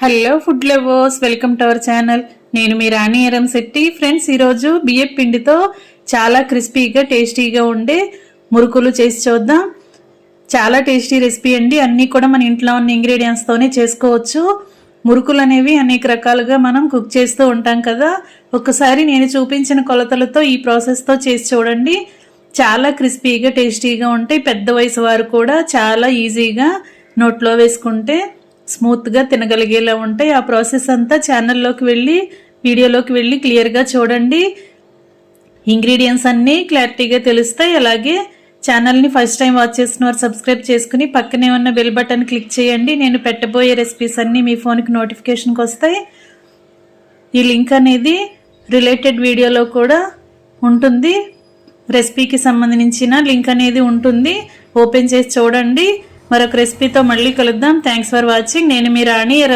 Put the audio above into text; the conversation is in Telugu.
Hello food lovers, welcome to our channel. నేను మీ రాణి ఎరంశెట్టి. ఫ్రెండ్స్, ఈరోజు బియ్యం పిండితో చాలా క్రిస్పీగా టేస్టీగా ఉండే మురుకులు చేసి చూద్దాం. చాలా టేస్టీ రెసిపీ అండి. అన్నీ కూడా మన ఇంట్లో ఉన్న ఇంగ్రీడియంట్స్తోనే చేసుకోవచ్చు. మురుకులు అనేవి అనేక రకాలుగా మనం కుక్ చేస్తూ ఉంటాం కదా. ఒక్కసారి నేను చూపించిన కొలతలతో ఈ ప్రాసెస్తో చేసి చూడండి. చాలా క్రిస్పీగా టేస్టీగా ఉంటాయి. పెద్ద వయసు వారు కూడా చాలా ఈజీగా నోట్లో వేసుకుంటే స్మూత్గా తినగలిగేలా ఉంటాయి. ఆ ప్రాసెస్ అంతా వీడియోలోకి వెళ్ళి క్లియర్గా చూడండి. ఇంగ్రీడియంట్స్ అన్నీ క్లారిటీగా తెలుస్తాయి. అలాగే ఛానల్ని ఫస్ట్ టైం వాచ్ చేసిన వారు సబ్స్క్రైబ్ చేసుకుని పక్కనే ఉన్న బెల్ బటన్ క్లిక్ చేయండి. నేను పెట్టబోయే రెసిపీస్ అన్నీ మీ ఫోన్కి నోటిఫికేషన్కి వస్తాయి. ఈ లింక్ అనేది రిలేటెడ్ వీడియోలో కూడా ఉంటుంది. రెసిపీకి సంబంధించిన లింక్ అనేది ఉంటుంది. ఓపెన్ చేసి చూడండి. మరొక రెసిపీతో మళ్ళీ కలుద్దాం. Thanks for watching. నేను మీ రాణి.